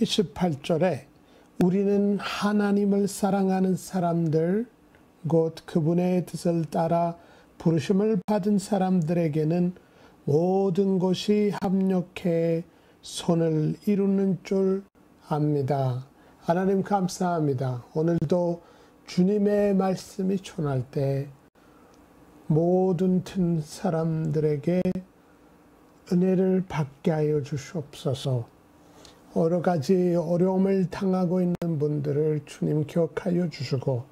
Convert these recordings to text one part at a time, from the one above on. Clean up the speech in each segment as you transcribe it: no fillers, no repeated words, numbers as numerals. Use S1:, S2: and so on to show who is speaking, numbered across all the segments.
S1: 28절에 우리는 하나님을 사랑하는 사람들, 곧 그분의 뜻을 따라 부르심을 받은 사람들에게는 모든 것이 합력해 선을 이루는 줄 압니다. 하나님 감사합니다. 오늘도 주님의 말씀이 전할 때 모든 튼 사람들에게 은혜를 받게 하여 주시옵소서. 여러 가지 어려움을 당하고 있는 분들을 주님 기억하여 주시고,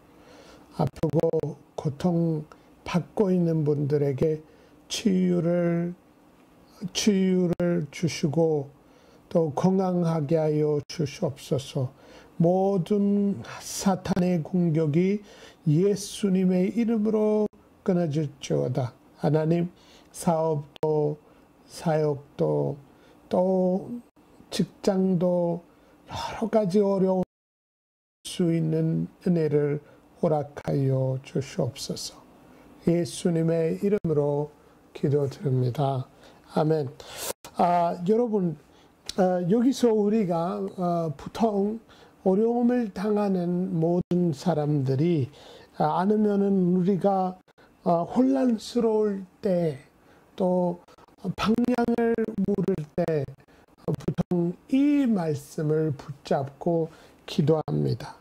S1: 아프고 고통받고 있는 분들에게 치유를 주시고 또 건강하게 하여 주시옵소서. 모든 사탄의 공격이 예수님의 이름으로 끊어질지어다. 하나님, 사업도 사역도 또 직장도 여러 가지 어려울 수 있는 은혜를 허락하여 주시옵소서. 예수님의 이름으로 기도드립니다. 아멘. 여러분, 여기서 우리가 보통 어려움을 당하는 모든 사람들이 아니면은 우리가 혼란스러울 때, 또 방향을 모를 때 보통 이 말씀을 붙잡고 기도합니다.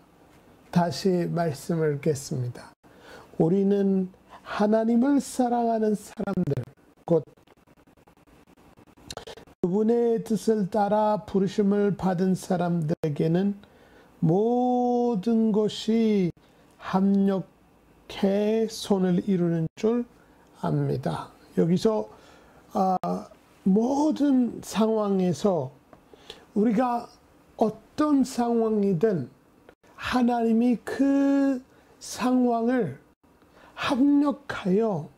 S1: 다시 말씀을 읽겠습니다. 우리는 하나님을 사랑하는 사람들, 곧 그분의 뜻을 따라 부르심을 받은 사람들에게는 모든 것이 합력해 선을 이루는 줄 압니다. 여기서 모든 상황에서 우리가 어떤 상황이든 하나님이 그 상황을 합력하여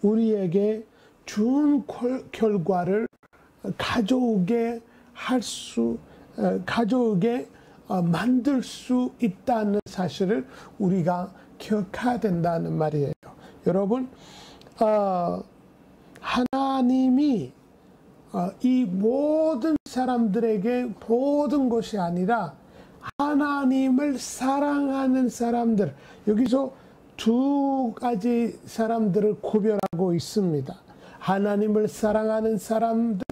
S1: 우리에게 좋은 결과를 가져오게 만들 수 있다는 사실을 우리가 기억해야 된다는 말이에요. 여러분, 하나님이 이 모든 사람들에게 모든 것이 아니라 하나님을 사랑하는 사람들, 여기서 두 가지 사람들을 구별하고 있습니다. 하나님을 사랑하는 사람들,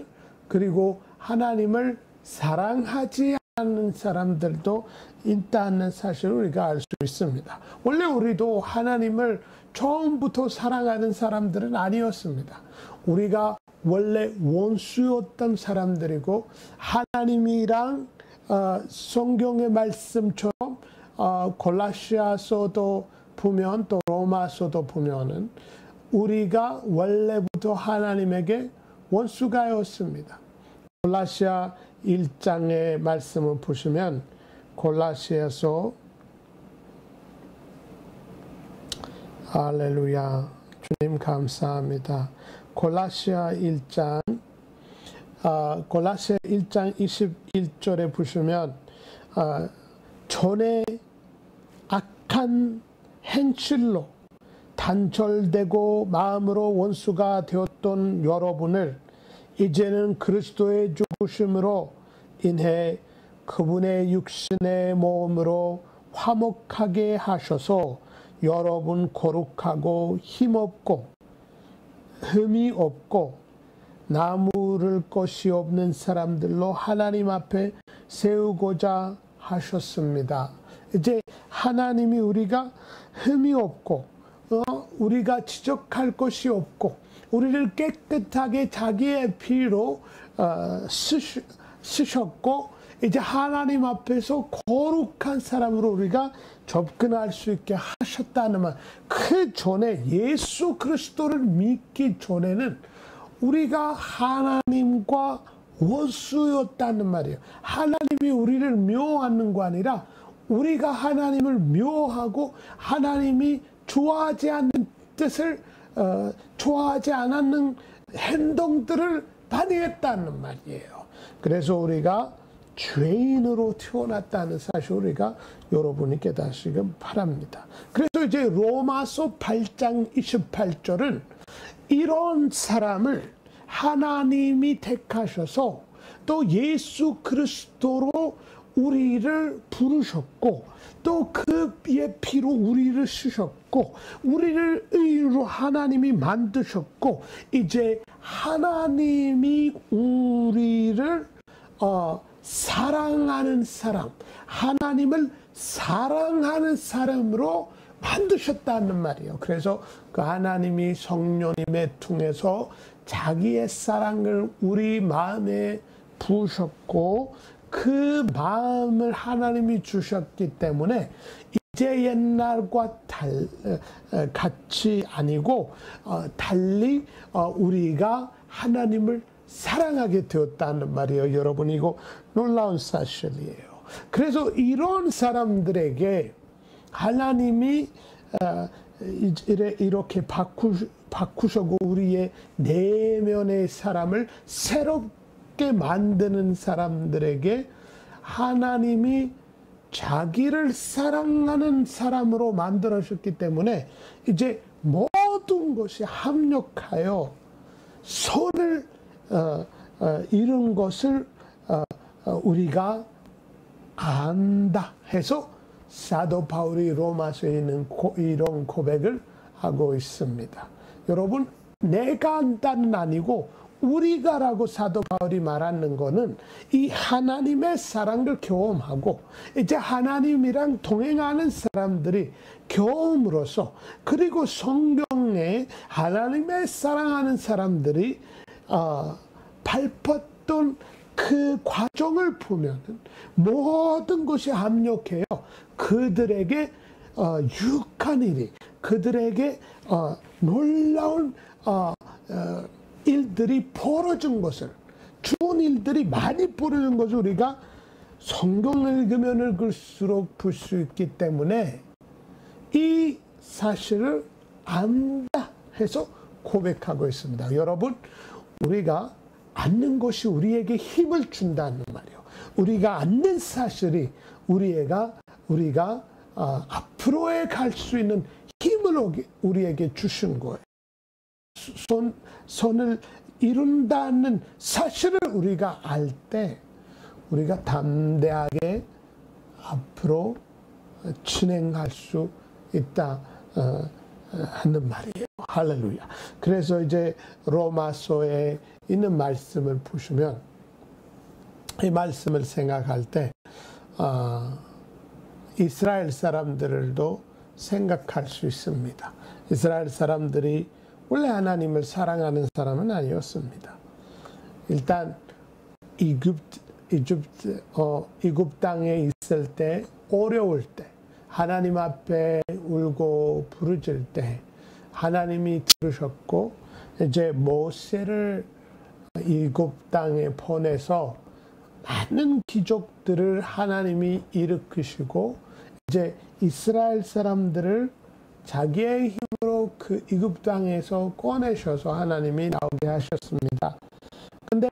S1: 그리고 하나님을 사랑하지 않는 사람들도 있다는 사실을 우리가 알 수 있습니다. 원래 우리도 하나님을 처음부터 사랑하는 사람들은 아니었습니다. 우리가 원래 원수였던 사람들이고, 하나님이랑 성경의 말씀처럼 골라시아서도 보면 또 로마서도 보면은 우리가 원래부터 하나님에게 원수가였습니다. 골라시아 1장의 말씀을 보시면, 골라시아서, 할렐루야, 주님 감사합니다. 골라시아 1장 21절에 보시면 전에 악한 행실로 단절되고 마음으로 원수가 되었던 여러분을 이제는 그리스도의 죽으심으로 인해 그분의 육신의 몸으로 화목하게 하셔서 여러분 거룩하고 힘없고 흠이 없고 나무를 것이 없는 사람들로 하나님 앞에 세우고자 하셨습니다. 이제 하나님이 우리가 흠이 없고 우리가 지적할 것이 없고 우리를 깨끗하게 자기의 피로 쓰셨고 이제 하나님 앞에서 거룩한 사람으로 우리가 접근할 수 있게 하셨다는 말. 그 전에 예수 그리스도를 믿기 전에는 우리가 하나님과 원수였다는 말이에요. 하나님이 우리를 묘하는 거 아니라 우리가 하나님을 묘하고 하나님이 좋아하지 않는 뜻을 좋아하지 않는 행동들을 많이 했다는 말이에요. 그래서 우리가 죄인으로 태어났다는 사실 우리가 여러분이 깨닫시길 바랍니다. 그래서 이제 로마서 8장 28절은 이런 사람을 하나님이 택하셔서 또 예수 그리스도로 우리를 부르셨고 또 그의 피로 우리를 씻으셨고 우리를 의로 하나님이 만드셨고 이제 하나님이 우리를 사랑하는 사람, 하나님을 사랑하는 사람으로 만드셨다는 말이에요. 그래서 그 하나님이 성령님의 통해서 자기의 사랑을 우리 마음에 부으셨고 그 마음을 하나님이 주셨기 때문에 이제 옛날과 같이 아니고 달리 우리가 하나님을 사랑하게 되었다는 말이에요. 여러분 이거 놀라운 사실이에요. 그래서 이런 사람들에게 하나님이 이렇게 바꾸시고 우리의 내면의 사람을 새롭게 만드는 사람들에게 하나님이 자기를 사랑하는 사람으로 만들어주셨기 때문에 이제 모든 것이 합력하여 선을 이룬 것을 우리가 안다 해서 사도 바울이 로마서에 있는 이런 고백을 하고 있습니다. 여러분 내가 안다는 아니고 우리가라고 사도 바울이 말하는 거는 이 하나님의 사랑을 경험하고 이제 하나님이랑 동행하는 사람들이 경험으로써 그리고 성경에 하나님의 사랑하는 사람들이 밟았던 그 과정을 보면 모든 것이 합력해요. 그들에게 유익한 일이, 그들에게 놀라운 일들이 벌어진 것을, 좋은 일들이 많이 벌어진 것을 우리가 성경을 읽으면 읽을수록 볼 수 있기 때문에 이 사실을 안다 해서 고백하고 있습니다. 여러분 우리가 앉는 것이 우리에게 힘을 준다는 말이에요. 우리가 앉는 사실이 우리가 앞으로에 갈 수 있는 힘을 우리에게 주신 거예요. 선을 이룬다는 사실을 우리가 알 때 우리가 담대하게 앞으로 진행할 수 있다 하는 말이에요. 할렐루야. 그래서 이제 로마서에 있는 말씀을 보시면 이 말씀을 생각할 때 이스라엘 사람들도 생각할 수 있습니다. 이스라엘 사람들이 원래 하나님을 사랑하는 사람은 아니었습니다. 일단 이굽 땅에 있을 때 어려울 때 하나님 앞에 울고 부르짖을 때 하나님이 들으셨고 이제 모세를 이굽 땅에 보내서 많은 기적들을 하나님이 일으키시고 이제 이스라엘 사람들을 자기의 힘으로 그 이굽 땅에서 꺼내셔서 하나님이 나오게 하셨습니다. 근데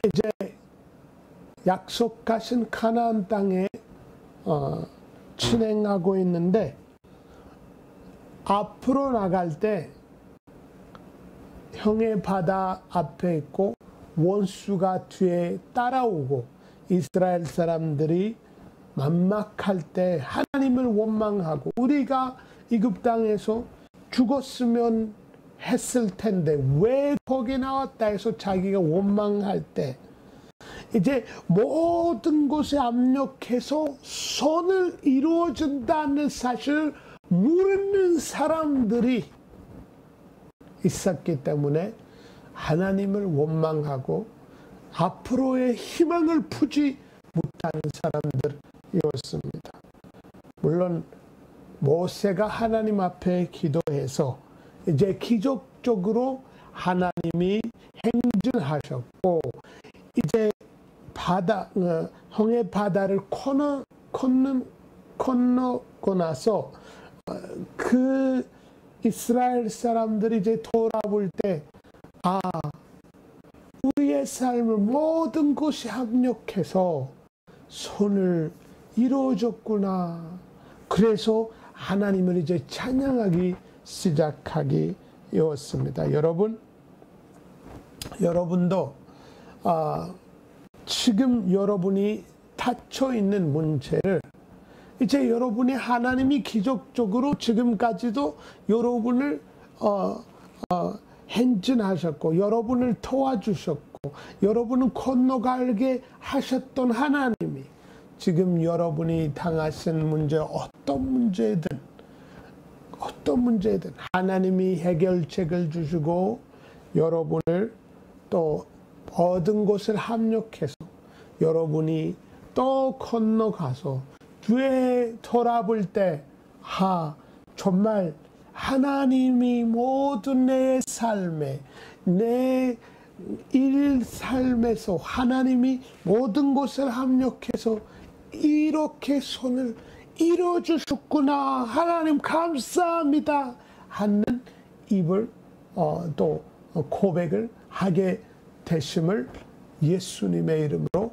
S1: 이제 약속하신 가나안 땅에 진행하고 있는데 앞으로 나갈 때 형의 바다 앞에 있고 원수가 뒤에 따라오고 이스라엘 사람들이 만막할 때 하나님을 원망하고 우리가 이굽 땅에서 죽었으면 했을 텐데 왜 거기 나왔다 해서 자기가 원망할 때 이제 모든 것에 압력해서 선을 이루어진다는 사실을 모르는 사람들이 있었기 때문에 하나님을 원망하고 앞으로의 희망을 푸지 못하는 사람들이었습니다. 물론 모세가 하나님 앞에 기도해서 이제 기적적으로 하나님이 행진하셨고 이제 형의 바다를 건너고 나서 그 이스라엘 사람들이 이제 돌아볼 때 우리의 삶을 모든 것이 합력해서 선을 이루어졌구나. 그래서 하나님을 이제 찬양하기 시작하기 였습니다. 여러분도 지금 여러분이 닫혀 있는 문제를 이제 여러분이 하나님이 기적적으로 지금까지도 여러분을 행진하셨고 여러분을 도와주셨고 여러분을 건너가게 하셨던 하나님이 지금 여러분이 당하신 문제 어떤 문제든 하나님이 해결책을 주시고 여러분을 또 모든 곳을 합력해서 여러분이 또 건너가서 뒤에 돌아볼 때 정말 하나님이 모든 내 삶에 내 삶에서 하나님이 모든 것을 합력해서 이렇게 손을 이뤄주셨구나 하나님 감사합니다 하는 입을 또 고백을 하게 되심을 예수님의 이름으로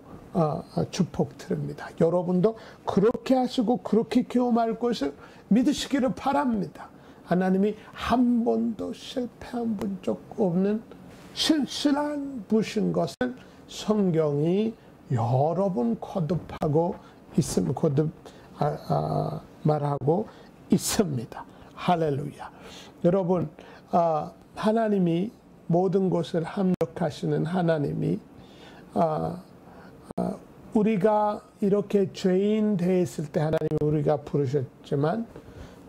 S1: 축복드립니다. 여러분도 그렇게 하시고 그렇게 경험할 것을 믿으시기를 바랍니다. 하나님이 한 번도 실패한 적 없는 신실한 분이신 것을 성경이 여러 번 거듭하고 말하고 있습니다. 할렐루야. 여러분, 하나님이 모든 것을 합력하시는 하나님이 우리가 이렇게 죄인 되었을 때 하나님이 우리가 부르셨지만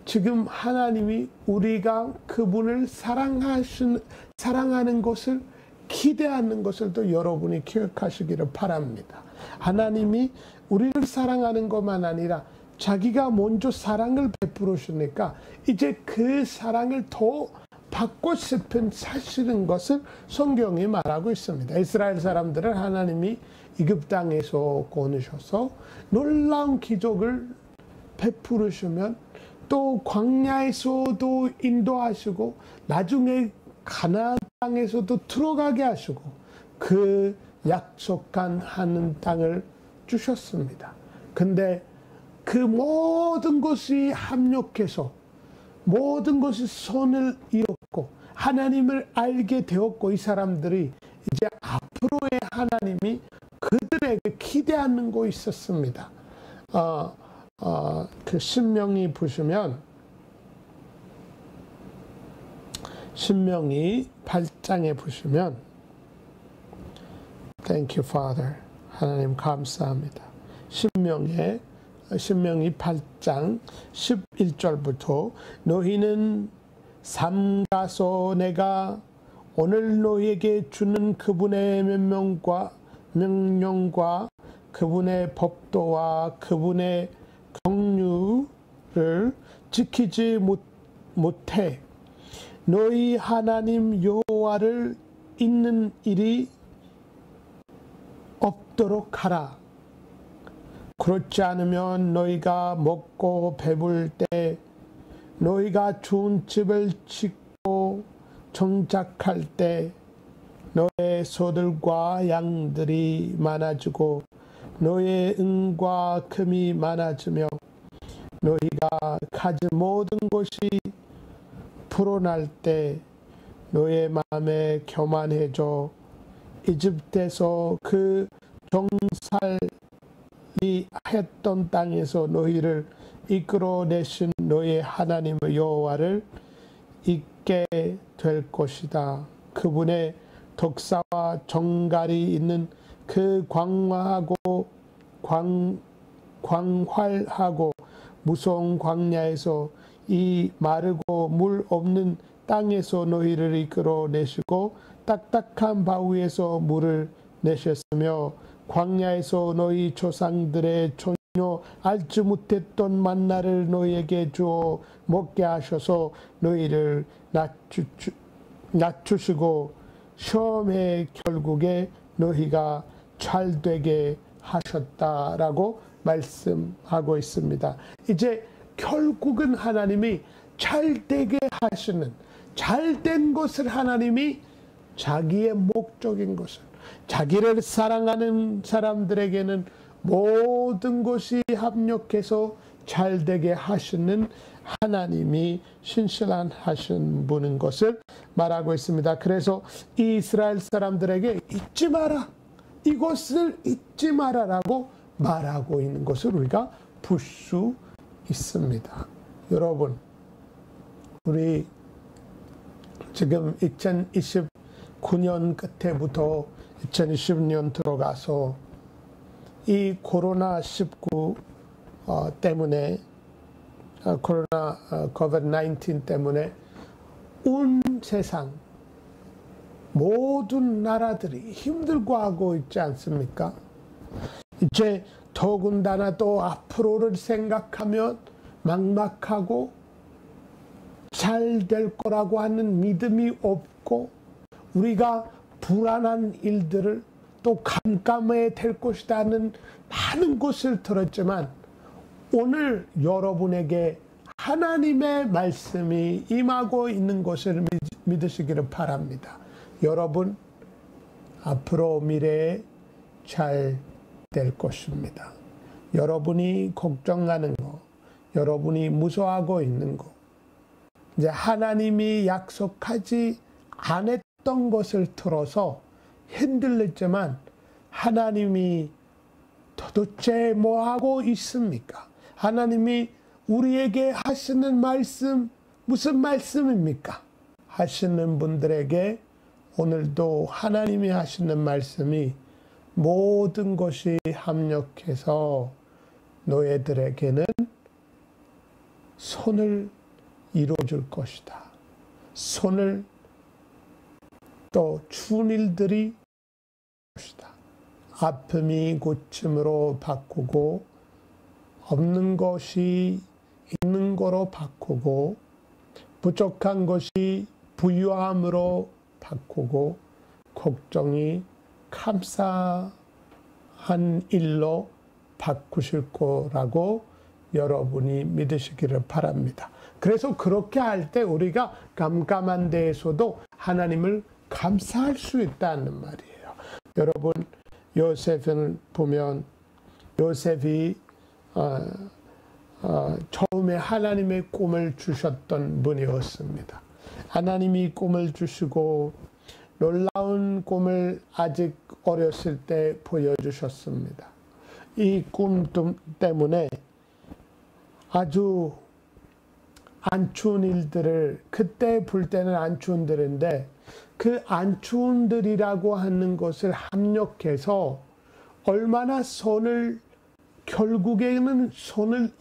S1: 지금 하나님이 우리가 그분을 사랑하는 것을 기대하는 것을 또 여러분이 기억하시기를 바랍니다. 하나님이 우리를 사랑하는 것만 아니라 자기가 먼저 사랑을 베풀으시니까 이제 그 사랑을 더 받고 싶은 사실인 것을 성경이 말하고 있습니다. 이스라엘 사람들을 하나님이 이굽 땅에서 꺼내셔서 놀라운 기적을 베풀으시면 또 광야에서도 인도하시고 나중에 가나안 땅에서도 들어가게 하시고 그 약속한 하는 땅을 주셨습니다. 근데 그 모든 것이 합력해서 모든 것이 손을 이뤘고 하나님을 알게 되었고 이 사람들이 이제 앞으로의 하나님이 그들에게 기대하는 거 있었습니다. 그 신명기 보시면 신명기 8장에 보시면 Thank you, Father. 하나님 감사합니다. 신명기 8장 11절부터 너희는 삼가서 내가 오늘 너희에게 주는 그분의 명령과 그분의 법도와 그분의 경륜을 지키지 못해 너희 하나님 여호와를 잊는 일이 없도록 하라. 그렇지 않으면 너희가 먹고 배불 때 너희가 좋은 집을 짓고 정착할 때 너의 소들과 양들이 많아지고 너의 은과 금이 많아지며 너희가 가진 모든 것이 불어날 때 너의 마음에 교만해져 이집트에서 그 종살이 했던 땅에서 너희를 이끌어내신 너의 하나님 여호와를 잊게 될 것이다. 그분의 독사와 정갈이 있는 그 광활하고 무서운 광야에서 이 마르고 물 없는 땅에서 너희를 이끌어내시고 딱딱한 바위에서 물을 내셨으며 광야에서 너희 조상들의 전혀 알지 못했던 만나를 너희에게 주어 먹게 하셔서 너희를 낮추시고 시험의 결국에 너희가 잘되게 하셨다라고 말씀하고 있습니다. 이제 결국은 하나님이 잘되게 하시는 잘된 것을 하나님이 자기의 목적인 것을 자기를 사랑하는 사람들에게는 모든 것이 합력해서 잘되게 하시는 하나님이 신실한 하신 분인 것을 말하고 있습니다. 그래서 이 이스라엘 사람들에게 잊지 마라. 이것을 잊지 말아라고 말하고 있는 것을 우리가 볼 수 있습니다. 여러분, 우리 지금 2029년 끝에부터 2020년 들어가서 이 코로나19 때문에 COVID-19 때문에 온 세상 모든 나라들이 힘들고 하고 있지 않습니까? 이제 더군다나 또 앞으로를 생각하면 막막하고 잘 될 거라고 하는 믿음이 없고 우리가 불안한 일들을 또 깜깜해야 될 것이다 하는 많은 것을 들었지만 오늘 여러분에게 하나님의 말씀이 임하고 있는 것을 믿으시기를 바랍니다. 여러분, 앞으로 미래에 잘 될 것입니다. 여러분이 걱정하는 거, 여러분이 무서워하고 있는 거, 이제 하나님이 약속하지 않았던 것을 들어서 흔들렸지만 하나님이 도대체 뭐 하고 있습니까? 하나님이 우리에게 하시는 말씀 무슨 말씀입니까? 하시는 분들에게 오늘도 하나님이 하시는 말씀이 모든 것이 합력해서 너희들에게는 손을 이루어줄 것이다. 손을 또 추운 일들이 것이다. 아픔이 고침으로 바꾸고 없는 것이 있는 거로 바꾸고 부족한 것이 부유함으로 바꾸고 걱정이 감사한 일로 바꾸실 거라고 여러분이 믿으시기를 바랍니다. 그래서 그렇게 할 때 우리가 깜깜한 데에서도 하나님을 감사할 수 있다는 말이에요. 여러분, 요셉을 보면 요셉이 처음에 하나님의 꿈을 주셨던 분이었습니다. 하나님이 꿈을 주시고 놀라운 꿈을 아직 어렸을 때 보여주셨습니다. 이 꿈 때문에 아주 안 추운 일들을 그때 볼 때는 안 추운 일인데 그 안 추운 일이라고 하는 것을 합력해서 얼마나 결국에는 손을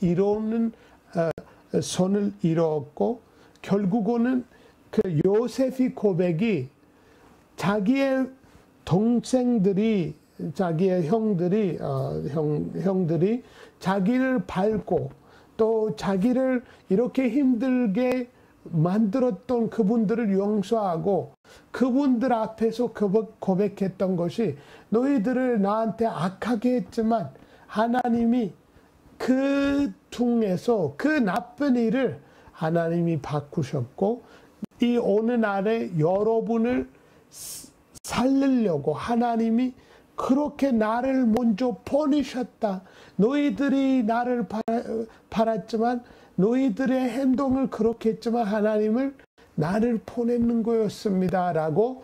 S1: 이뤘고 결국은 그 요셉의 고백이 자기의 동생들이 자기의 형들이 자기를 밟고 또 자기를 이렇게 힘들게 만들었던 그분들을 용서하고 그분들 앞에서 고백했던 것이 너희들을 나한테 악하게 했지만 하나님이 그 중에서 그 나쁜 일을 하나님이 바꾸셨고 이 어느 날에 여러분을 살리려고 하나님이 그렇게 나를 먼저 보내셨다. 너희들이 나를 바랐지만 너희들의 행동을 그렇게 했지만 하나님을 나를 보내는 거였습니다. 라고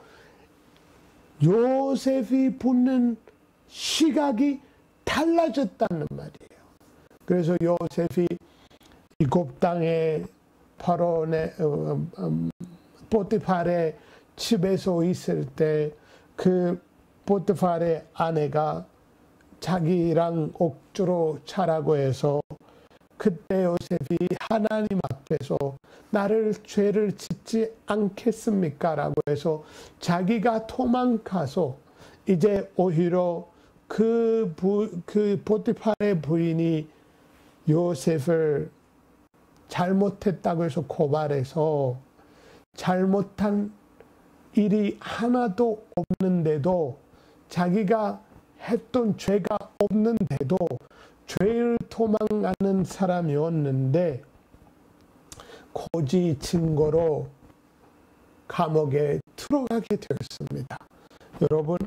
S1: 요셉이 보는 시각이 달라졌다는 말이에요. 그래서 요셉이 이곱 땅에 파라오의 보디발의 집에서 있을 때 그 보디발의 아내가 자기랑 억지로 자라고 해서 그때 요셉이 하나님 앞에서 나를 죄를 짓지 않겠습니까? 라고 해서 자기가 도망가서 이제 오히려 그 보디발의 부인이 요셉을 잘못했다고 해서 고발해서 잘못한 일이 하나도 없는데도 자기가 했던 죄가 없는데도 죄를 도망가는 사람이었는데 고지 증거로 감옥에 들어가게 되었습니다. 여러분,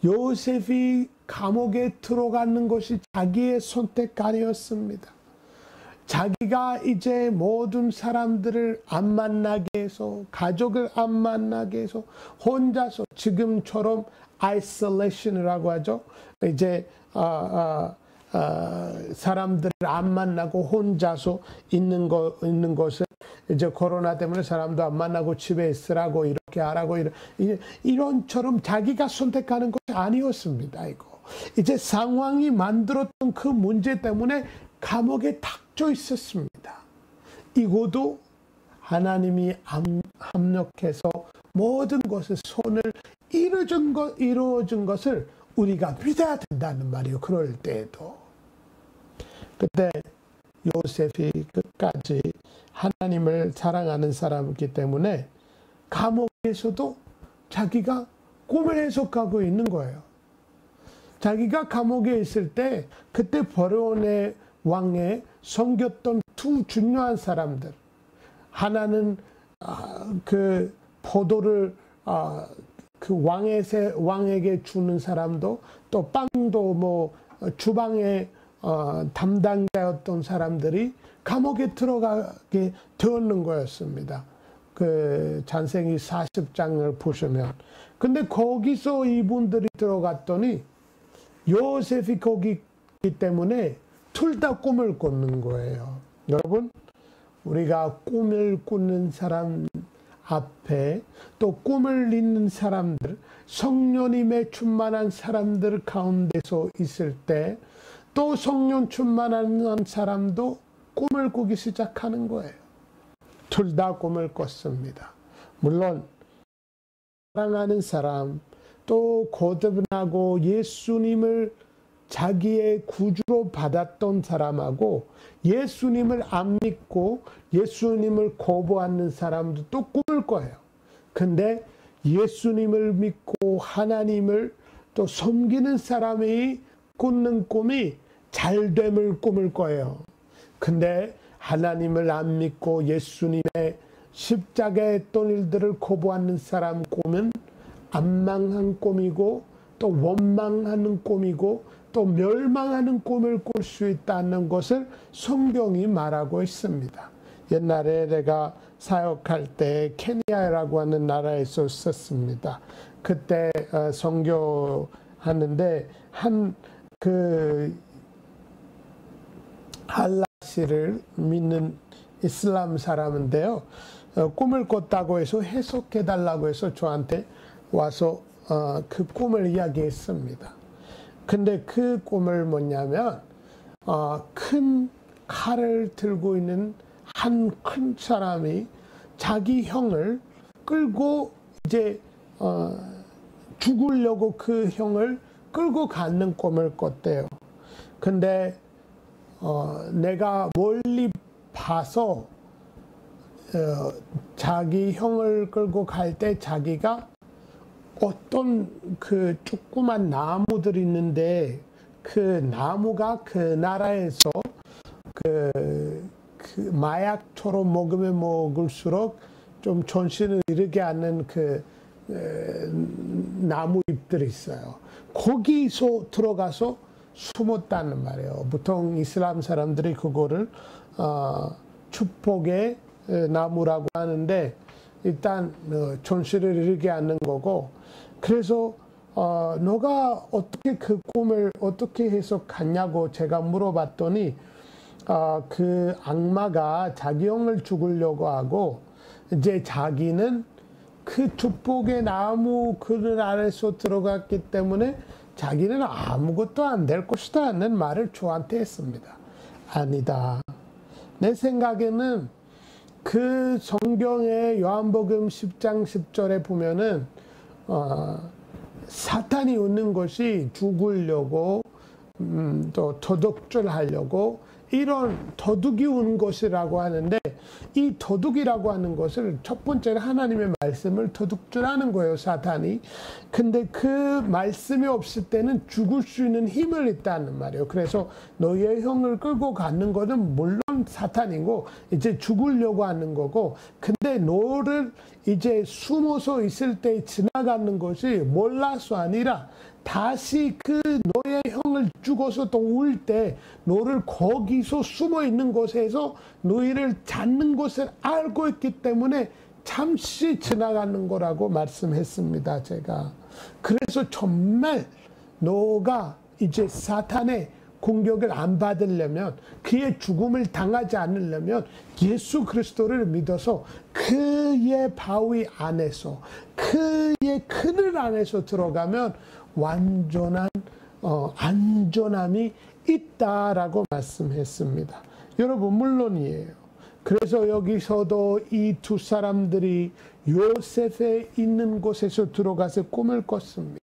S1: 요셉이 감옥에 들어가는 것이 자기의 선택 아니었습니다. 자기가 이제 모든 사람들을 안 만나게 해서, 가족을 안 만나게 해서 혼자서 지금처럼 아이솔레이션이라고 하죠. 이제 사람들을 안 만나고 혼자서 있는 것을 이제 코로나 때문에 사람도 안 만나고 집에 있으라고 이렇게 하라고 이런처럼 자기가 선택하는 것이 아니었습니다. 이제 상황이 만들었던 그 문제 때문에 감옥에 닥쳐 있었습니다. 이것도 하나님이 합력해서 모든 것을 손을 이루어진 것을 우리가 믿어야 된다는 말이에요. 그럴 때에도. 그때 요셉이 끝까지 하나님을 사랑하는 사람이기 때문에 감옥에서도 자기가 꿈을 해석하고 있는 거예요. 자기가 감옥에 있을 때 그때 버르온의 왕에 섬겼던 두 중요한 사람들, 하나는 그 포도를 그 왕에게 주는 사람도, 또 빵도 뭐 주방의 담당자였던 사람들이 감옥에 들어가게 되었는 거였습니다. 그 잔생이 40장을 보시면. 근데 거기서 이분들이 들어갔더니 요셉이 거기 있기 때문에 둘 다 꿈을 꿨는 거예요. 여러분, 우리가 꿈을 꾸는 사람 앞에, 또 꿈을 잇는 사람들, 성령님의 충만한 사람들 가운데서 있을 때, 또 성령 충만한 사람도 꿈을 꾸기 시작하는 거예요. 둘 다 꿈을 꿨습니다. 물론 사랑하는 사람, 또 거듭나고 예수님을 자기의 구주로 받았던 사람하고 예수님을 안 믿고 예수님을 거부하는 사람도 또 꿈을 꿔요. 근데 예수님을 믿고 하나님을 또 섬기는 사람이 꾸는 꿈이 잘됨을 꿈을 꿔요. 근데 하나님을 안 믿고 예수님의 십자가에 했던 일들을 거부하는 사람 꿈은 안망한 꿈이고, 또 원망하는 꿈이고, 또 멸망하는 꿈을 꿀 수 있다는 것을 성경이 말하고 있습니다. 옛날에 내가 사역할 때 케냐라고 하는 나라에서 있었습니다. 그때 선교하는데 그 할라시를 믿는 이슬람 사람인데요. 꿈을 꿨다고 해서 해석해 달라고 해서 저한테 와서 그 꿈을 이야기했습니다. 근데 그 꿈을 뭐냐면 큰 칼을 들고 있는 한 큰 사람이 자기 형을 끌고 이제 죽으려고 그 형을 끌고 가는 꿈을 꿨대요. 근데 내가 멀리 봐서 자기 형을 끌고 갈 때 자기가 어떤 그 조그만 나무들이 있는데 그 나무가 그 나라에서 그 마약처럼 먹으면 먹을수록 좀 전신을 이르게 하는 그 나무 잎들이 있어요. 거기서 들어가서 숨었다는 말이에요. 보통 이슬람 사람들이 그거를 축복의 나무라고 하는데 일단 전신을 이르게 하는 거고, 그래서 너가 어떻게 그 꿈을 어떻게 해석하냐고 제가 물어봤더니 그 악마가 자기 형을 죽으려고 하고 이제 자기는 그 축복의 나무 그늘 아래서 들어갔기 때문에 자기는 아무것도 안 될 것이다 하는 말을 저한테 했습니다. 아니다. 내 생각에는 그 성경의 요한복음 10장 10절에 보면은 사탄이 오는 것이 죽으려고 또 도둑질하려고 이런 도둑이 오는 것이라고 하는데, 이 도둑이라고 하는 것을 첫 번째로 하나님의 말씀을 도둑질하는 거예요, 사탄이. 근데 그 말씀이 없을 때는 죽을 수 있는 힘을 있다는 말이에요. 그래서 너의 형을 끌고 가는 거는 물론 사탄이고 이제 죽으려고 하는 거고, 근데 너를 이제 숨어서 있을 때 지나가는 것이 몰라서 아니라 다시 그 너의 형을 죽어서 또 올 때 너를 거기서 숨어 있는 곳에서 너희를 찾는 것을 알고 있기 때문에 잠시 지나가는 거라고 말씀했습니다. 제가. 그래서 정말 너가 이제 사탄의 공격을 안 받으려면, 그의 죽음을 당하지 않으려면 예수 그리스도를 믿어서 그의 바위 안에서, 그의 그늘 안에서 들어가면 완전한 안전함이 있다라고 말씀했습니다. 여러분, 물론이에요. 그래서 여기서도 이 두 사람들이 요셉에 있는 곳에서 들어가서 꿈을 꿨습니다.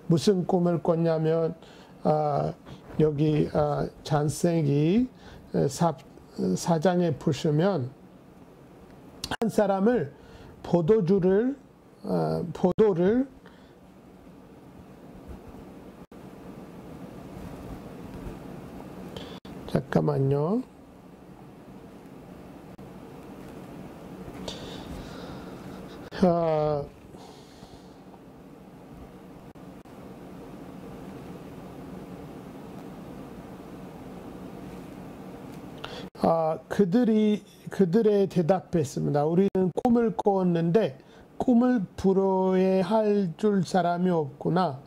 S1: 무슨 꿈을 꿨냐면 여기 창세기 4장에 보시면 한 사람을 포도를 잠깐만요. 그들의 대답했습니다. 우리는 꿈을 꿨는데 꿈을 풀어야 할 줄 사람이 없구나.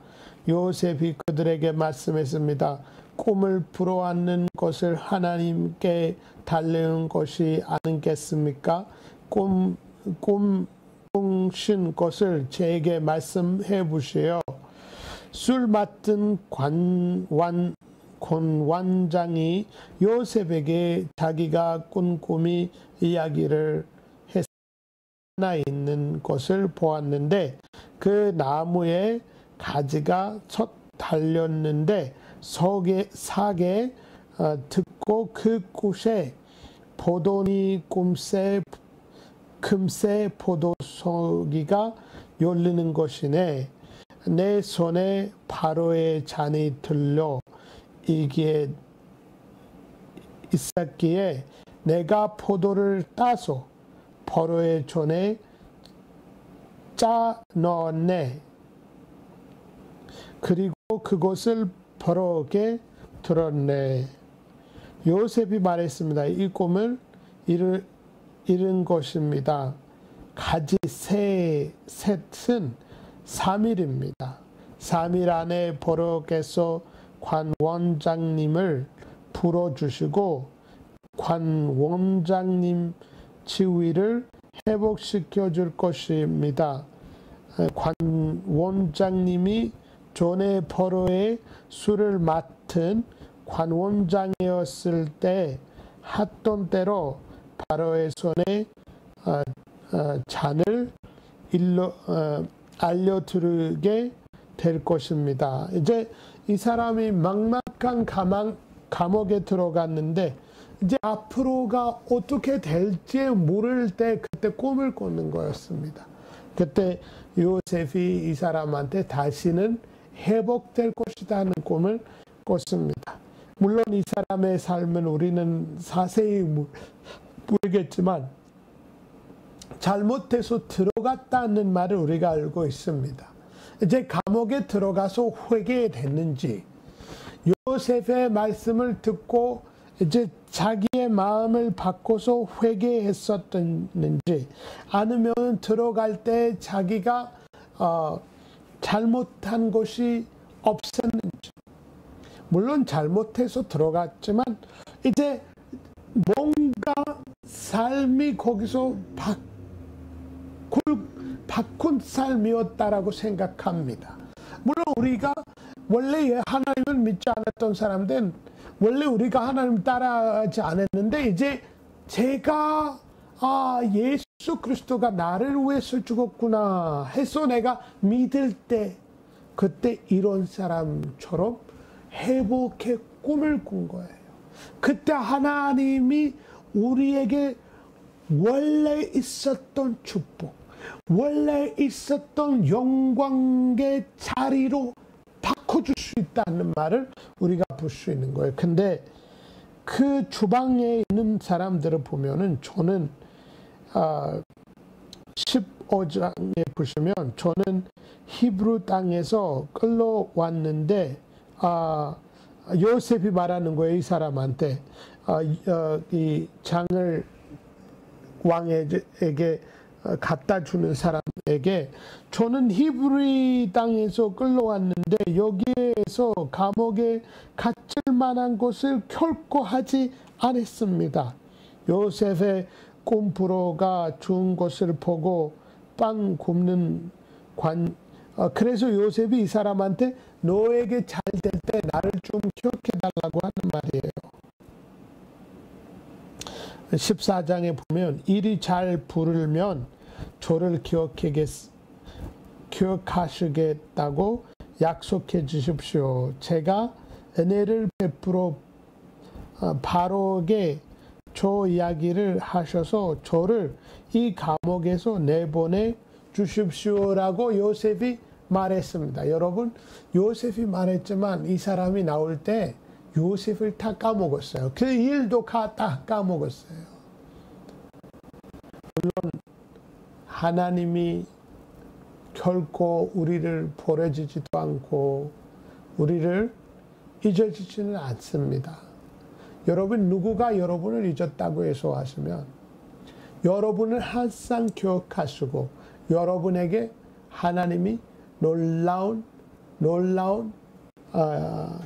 S1: 요셉이 그들에게 말씀했습니다. 꿈을 풀어왔는 것을 하나님께 달래는 것이 아니겠습니까? 꿈꾸신 것을 제게 말씀해 보시오. 술 맡은 권원장이 요셉에게 자기가 꾼 꿈이 이야기를 해서 하나 있는 것을 보았는데 그 나무에 가지가 첫 달렸는데 사게 듣고 그 꽃에 포도니 금세 포도송이가 열리는 것이네. 내 손에 바로의 잔이 들려 이게 있었기에 내가 포도를 따서 바로의 손에 짜 넣었네. 그리고 그것을 바로에게 들었네. 요셉이 말했습니다. 이 꿈을 이룬 것입니다. 가지 셋은 3일입니다. 3일 안에 바로께서 관 원장님을 불러주시고 관 원장님 지위를 회복시켜 줄 것입니다. 관 원장님이 전에 바로의 술을 맡은 관 원장이었을 때 했던 대로 바로의 손에 잔을 알려드리게 될 것입니다. 이제 이 사람이 막막한 감옥에 들어갔는데 이제 앞으로가 어떻게 될지 모를 때 그때 꿈을 꿨는 거였습니다. 그때 요셉이 이 사람한테 다시는 회복될 것이다 하는 꿈을 꿨습니다. 물론 이 사람의 삶은 우리는 자세히 모르겠지만 잘못해서 들어갔다는 말을 우리가 알고 있습니다. 이제 감옥에 들어가서 회개됐는지 요셉의 말씀을 듣고 이제 자기의 마음을 바꿔서 회개했었는지 아니면 들어갈 때 자기가 잘못한 것이 없었는지. 물론 잘못해서 들어갔지만 이제 뭔가 삶이 거기서 바꾼 삶이었다라고 생각합니다. 물론 우리가 원래 하나님을 믿지 않았던 사람들은 원래 우리가 하나님 따라하지 않았는데 이제 제가 예수 그리스도가 나를 위해서 죽었구나 해서 내가 믿을 때 그때 이런 사람처럼 회복의 꿈을 꾼 거예요. 그때 하나님이 우리에게 원래 있었던 축복, 원래 있었던 영광의 자리로 바꿔줄 수 있다는 말을 우리가 볼 수 있는 거예요. 근데 그 주방에 있는 사람들을 보면은 저는 15장에 보시면 저는 히브리 땅에서 끌려왔는데 요셉이 말하는 거예요. 이 사람한테 이 장을 왕에게 갖다 주는 사람에게 저는 히브리 땅에서 끌려왔는데 여기에서 감옥에 갇힐 만한 것을 결코 하지 않았습니다. 요셉의 꿈꾸러가 준 것을 보고 빵 굽는 그래서 요셉이 이 사람한테 너에게 잘 될 때 나를 좀 기억해 달라고 하는 말이에요. 14장에 보면 일이 잘 부르면 저를 기억하시겠다고 약속해 주십시오. 제가 은혜를 베풀어 바로에게 저 이야기를 하셔서 저를 이 감옥에서 내보내 주십시오라고 요셉이 말했습니다. 여러분, 요셉이 말했지만 이 사람이 나올 때 요셉을 다 까먹었어요. 그 일도 다 까먹었어요. 물론 하나님이 결코 우리를 버려지지도 않고 우리를 잊어주지는 않습니다. 여러분, 누구가 여러분을 잊었다고 해서 하시면 여러분을 항상 기억하시고 여러분에게 하나님이 놀라운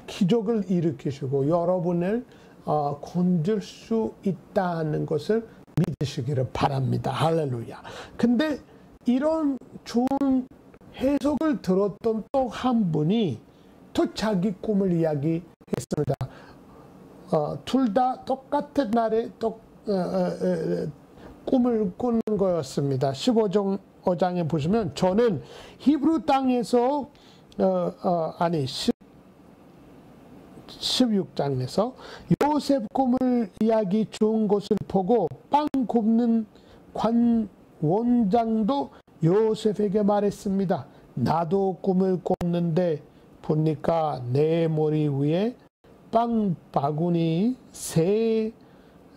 S1: 기적을 일으키시고 여러분을 건질 수 있다는 것을 믿으시기를 바랍니다. 할렐루야. 근데 이런 좋은 해석을 들었던 또 한 분이 또 자기 꿈을 이야기했습니다. 둘 다 똑같은 날에 꿈을 꾸는 거였습니다. 15장에 보시면 저는 히브리 땅에서 16장에서 요셉 꿈을 이야기 준 것을 보고 빵 굽는 관 원장도 요셉에게 말했습니다. 나도 꿈을 꿨는데 보니까 내 머리 위에 빵 바구니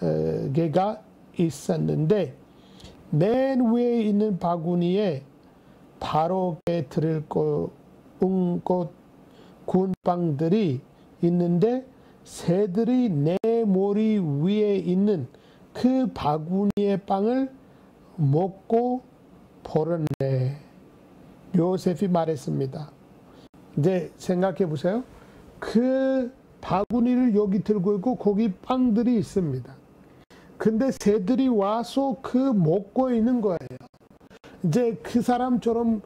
S1: 3개가 있었는데 맨 위에 있는 바구니에 바로게 드릴 군빵들이 있는데 새들이 내 머리 위에 있는 그 바구니의 빵을 먹고 버렸네. 요셉이 말했습니다. 이제 생각해 보세요. 그 바구니를 여기 들고 있고 거기 빵들이 있습니다. 근데 새들이 와서 그 먹고 있는 거예요. 이제 그 사람처럼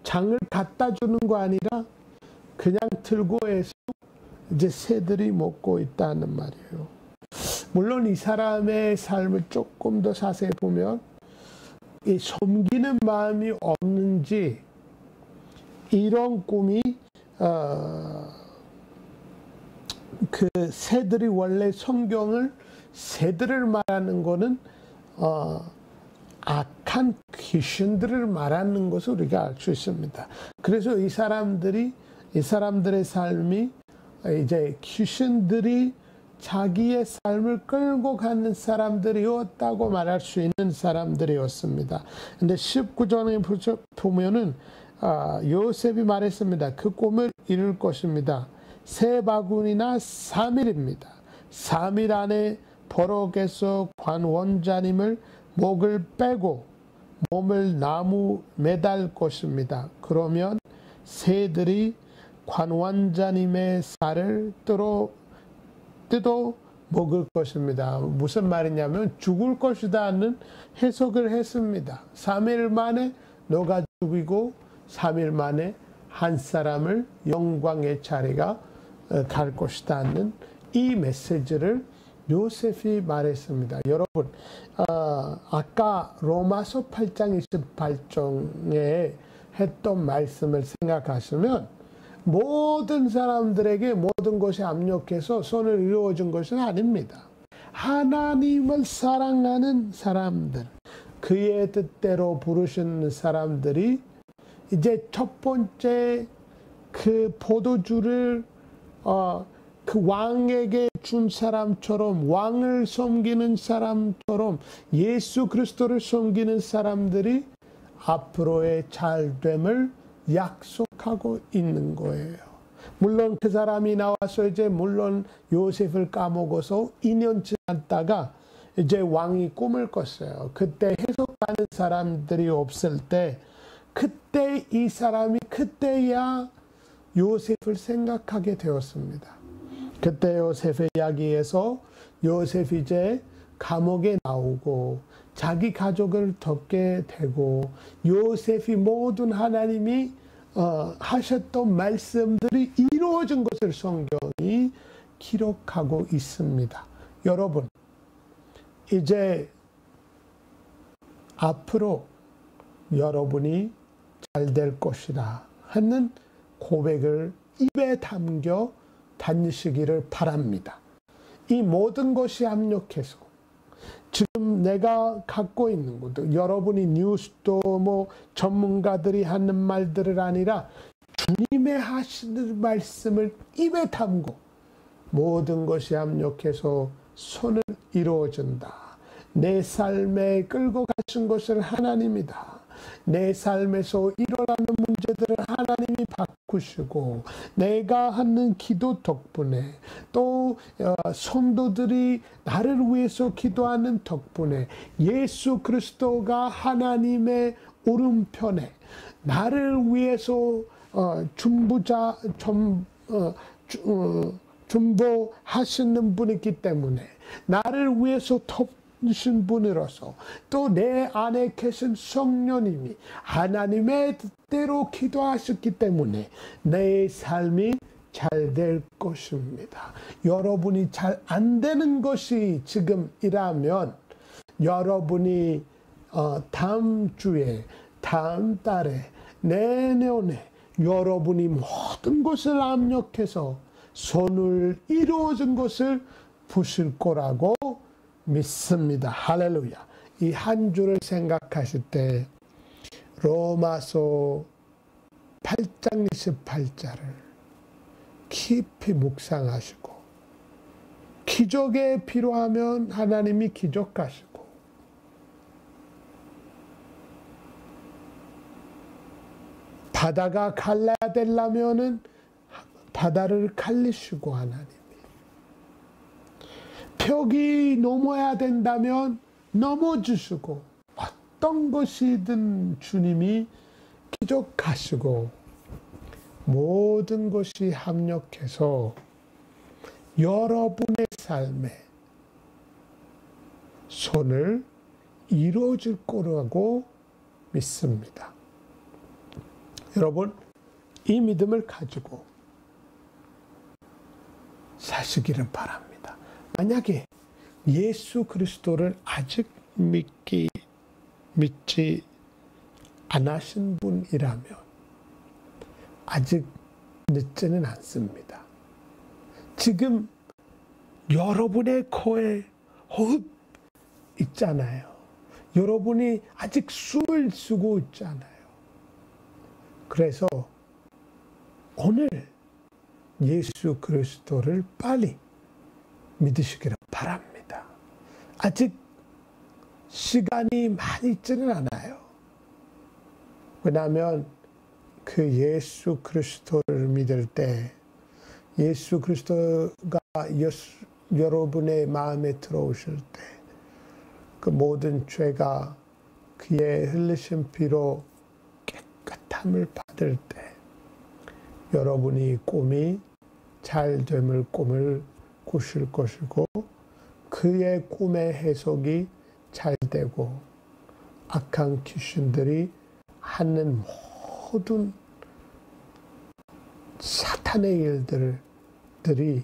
S1: 장을 갖다 주는 거 아니라 그냥 들고 해서 이제 새들이 먹고 있다는 말이에요. 물론 이 사람의 삶을 조금 더 자세히 보면 이 섬기는 마음이 없는지 이런 꿈이 그 새들이 원래 성경을 새들을 말하는 거는 악한 귀신들을 말하는 것을 우리가 알 수 있습니다. 그래서 이 사람들의 삶이 이제 귀신들이 자기의 삶을 끌고 가는 사람들이었다고 말할 수 있는 사람들이었습니다. 근데 19절에 보면은 요셉이 말했습니다. 그 꿈을 이룰 것입니다. 새 바구니나 3일입니다. 3일 안에 버럭에서 관 원장님을 목을 빼고 몸을 나무 매달 것입니다. 그러면 새들이 관 원장님의 살을 뜯어 먹을 것입니다. 무슨 말이냐면 죽을 것이다 하는 해석을 했습니다. 3일 만에 너가 죽이고 3일 만에 한 사람을 영광의 자리가 갈 것이다 하는 이 메시지를 요셉이 말했습니다. 여러분, 아까 로마서 8장 28절에 했던 말씀을 생각하시면 모든 사람들에게 모든 것이 압력해서 선을 이루어진 것은 아닙니다. 하나님을 사랑하는 사람들, 그의 뜻대로 부르신 사람들이 이제 첫 번째 그 포도주를 그 왕에게 준 사람처럼 왕을 섬기는 사람처럼 예수 그리스도를 섬기는 사람들이 앞으로의 잘됨을 약속하고 있는 거예요. 물론 그 사람이 나와서 이제 물론 요셉을 까먹어서 2년 지났다가 이제 왕이 꿈을 꿨어요. 그때 해석하는 사람들이 없을 때 그때 이 사람이 그때야 요셉을 생각하게 되었습니다. 그때 요셉의 이야기에서 요셉이 이제 감옥에 나오고 자기 가족을 돕게 되고 요셉이 모든 하나님이 하셨던 말씀들이 이루어진 것을 성경이 기록하고 있습니다. 여러분, 이제 앞으로 여러분이 잘 될 것이다 하는 고백을 입에 담겨 다니시기를 바랍니다. 이 모든 것이 압력해서 지금 내가 갖고 있는 것도 여러분이 뉴스도 뭐 전문가들이 하는 말들을 아니라 주님의 하시는 말씀을 입에 담고 모든 것이 압력해서 손을 이루어진다. 내 삶에 끌고 가신 것을 하나님이다. 내 삶에서 일어나는 문제들을 하나님이 바꾸시고 내가 하는 기도 덕분에 또 성도들이 나를 위해서 기도하는 덕분에 예수 그리스도가 하나님의 오른편에 나를 위해서 중보하시는 분이기 때문에 나를 위해서 신 분으로서 또 내 안에 계신 성령님이 하나님의 뜻대로 기도하셨기 때문에 내 삶이 잘 될 것입니다. 여러분이 잘 안 되는 것이 지금이라면 여러분이 다음 주에 다음 달에 내년에 여러분이 모든 것을 압력해서 손을 이루어진 것을 보실 거라고 믿습니다. 할렐루야. 이 한 주를 생각하실 때 로마서 8장 28절을 깊이 묵상하시고 기적에 필요하면 하나님이 기적하시고 바다가 갈라야 되려면은 바다를 갈리시고 하나님 벽이 넘어야 된다면 넘어주시고 어떤 것이든 주님이 기적하시고 모든 것이 합력해서 여러분의 삶에 손을 이루어질 거라고 믿습니다. 여러분, 이 믿음을 가지고 사시기를 바랍니다. 만약에 예수 그리스도를 아직 믿지 않으신 분이라면 아직 늦지는 않습니다. 지금 여러분의 코에 호흡 있잖아요. 여러분이 아직 숨을 쉬고 있잖아요. 그래서 오늘 예수 그리스도를 빨리 믿으시기를 바랍니다. 아직 시간이 많이 있지는 않아요. 왜냐하면 그 예수 그리스도를 믿을 때 예수 그리스도가 여러분의 마음에 들어오실 때 그 모든 죄가 그의 흘리신 피로 깨끗함을 받을 때 여러분이 꿈이 잘됨을 꿈을 꾸실 것이고 그의 꿈의 해석이 잘 되고 악한 귀신들이 하는 모든 사탄의 일들이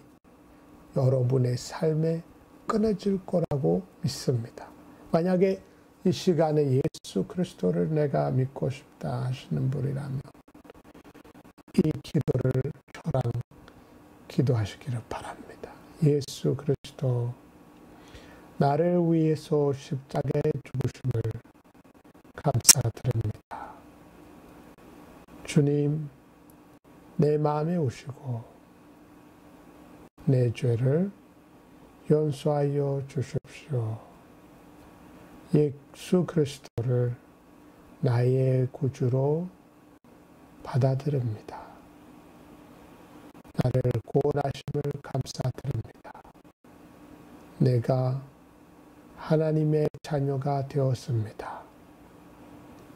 S1: 여러분의 삶에 끊어질 거라고 믿습니다. 만약에 이 시간에 예수 그리스도를 내가 믿고 싶다 하시는 분이라면 이 기도를 저랑 기도하시기를 바랍니다. 예수 그리스도, 나를 위해서 십자가에 죽으심을 감사드립니다. 주님, 내 마음에 오시고 내 죄를 용서하여 주십시오. 예수 그리스도를 나의 구주로 받아들입니다. 나를 구원하심을 감사드립니다. 내가 하나님의 자녀가 되었습니다.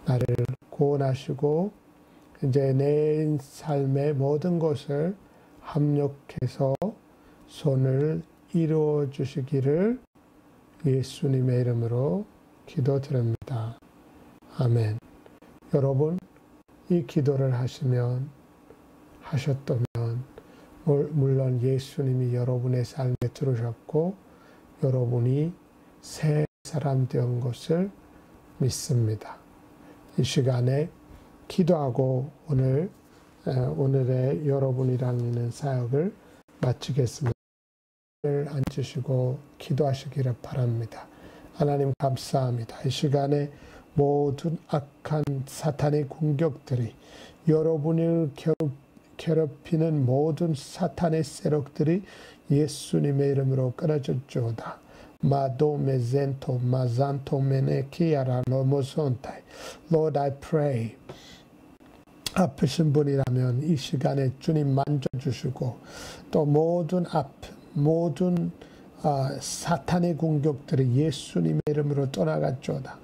S1: 나를 구원하시고 이제 내 삶의 모든 것을 합력해서 손을 이루어 주시기를 예수님의 이름으로 기도드립니다. 아멘. 여러분, 이 기도를 하셨다면 물론 예수님이 여러분의 삶에 들어오셨고 여러분이 새 사람 된 것을 믿습니다. 이 시간에 기도하고 오늘의 여러분이랑 있는 사역을 마치겠습니다. 앉으시고 기도하시기를 바랍니다. 하나님 감사합니다. 이 시간에 모든 악한 사탄의 공격들이 여러분을 괴롭히는 모든 사탄의 세력들이 예수님의 이름으로 끊어질지어다. 마도 메젠토 마잔토 메네키아라 노모손타이. Lord, I pray. 아프신 분이라면 이 시간에 주님 만져주시고 또 모든 사탄의 공격들이 예수님의 이름으로 떠나갔죠다.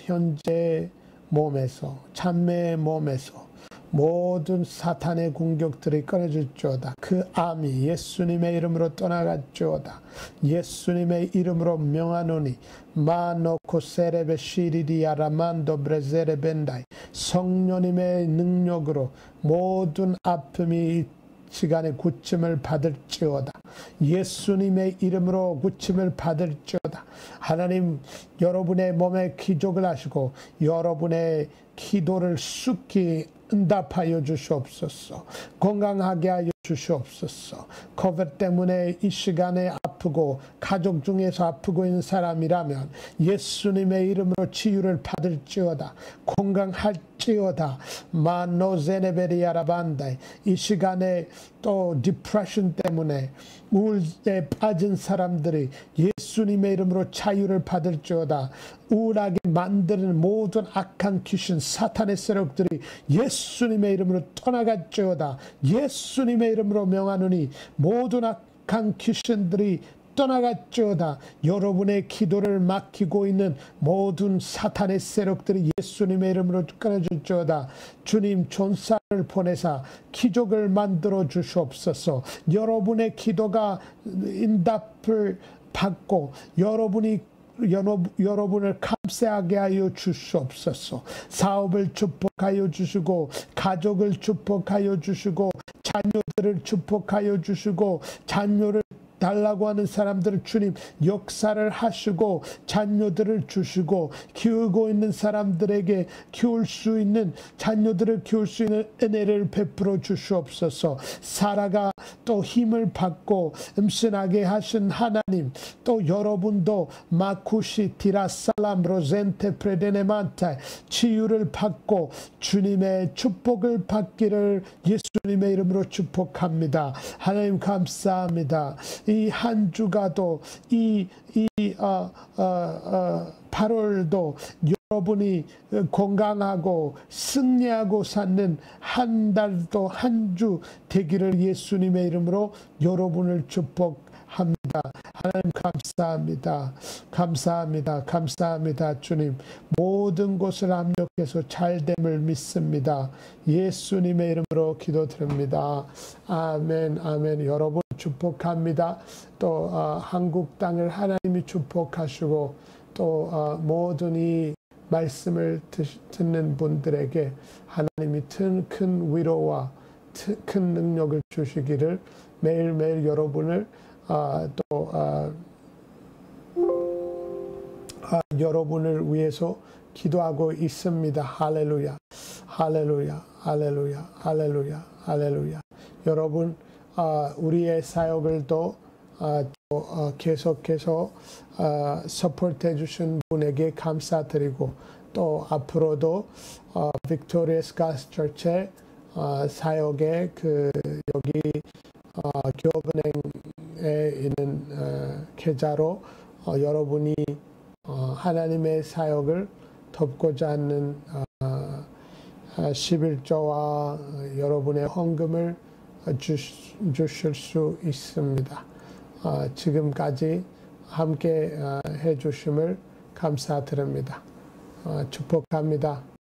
S1: 현재 몸에서 참매의 몸에서 모든 사탄의 공격들이 끊어질지어다. 그 암이 예수님의 이름으로 떠나갔지어다. 예수님의 이름으로 명하노니 마노코 세레베 시리디아라만도 브레제레벤다이. 성령님의 능력으로 모든 아픔이 시간에 고침을 받을지어다. 예수님의 이름으로 고침을 받을지어다. 하나님, 여러분의 몸에 기적을 하시고 여러분의 기도를 쑥히 응답하여 주시옵소서. 건강하게 하여 주시옵소서. 코비드 때문에 이 시간에 아프고 가족 중에서 아프고 있는 사람이라면 예수님의 이름으로 치유를 받을지어다. 건강할지어다. 마노제네베리아라반다이. 이 시간에 또 디프레션 때문에 우울에 빠진 사람들이 예수님의 이름으로 자유를 받을지어다. 우울하게 만드는 모든 악한 귀신 사탄의 세력들이 예수님의 이름으로 떠나갈지어다. 예수님의 이름으로 명하노니 모든 악한 귀신들이 떠나갈지어다. 여러분의 기도를 막히고 있는 모든 사탄의 세력들이 예수님의 이름으로 끊어질지어다. 주님, 전사를 보내사 기적을 만들어 주시옵소서. 여러분의 기도가 응답을 받고 여러분을 감사하게 하여 주시옵소서. 사업을 축복하여 주시고 가족을 축복하여 주시고 자녀들을 축복하여 주시고 자녀를 달라고 하는 사람들을 주님 역사를 하시고 자녀들을 주시고 키우고 있는 사람들에게 자녀들을 키울 수 있는 은혜를 베풀어 주시옵소서. 사라가 또 힘을 받고 임신하게 하신 하나님, 또 여러분도 마쿠시 티라살람 로젠테 프레데네만타 치유를 받고 주님의 축복을 받기를 예수님의 이름으로 축복합니다. 하나님 감사합니다. 이 한 주가도 8월도 여러분이 건강하고 승리하고 사는 한 달도 한 주 되기를 예수님의 이름으로 여러분을 축복합니다. 하나님 감사합니다. 감사합니다. 감사합니다. 주님, 모든 것을 합력해서 잘됨을 믿습니다. 예수님의 이름으로 기도드립니다. 아멘. 아멘. 여러분 축복합니다. 또 한국 땅을 하나님이 축복하시고 또 모든 이 말씀을 듣는 분들에게 하나님이 큰 위로와 큰 능력을 주시기를 매일매일 여러분을 여러분을 위해서 기도하고 있습니다. 할렐루야, 할렐루야, 할렐루야, 할렐루야, 할렐루야. 여러분, 우리의 사역을 또 계속해서 서포트해 주신 분에게 감사드리고 또 앞으로도 빅토리아스 가스 처치의 사역에 여기 교업은행에 있는 계좌로 여러분이 하나님의 사역을 더 돕고자 하는 11조와 여러분의 헌금을 주실 수 있습니다. 지금까지 함께 해주심을 감사드립니다. 축복합니다.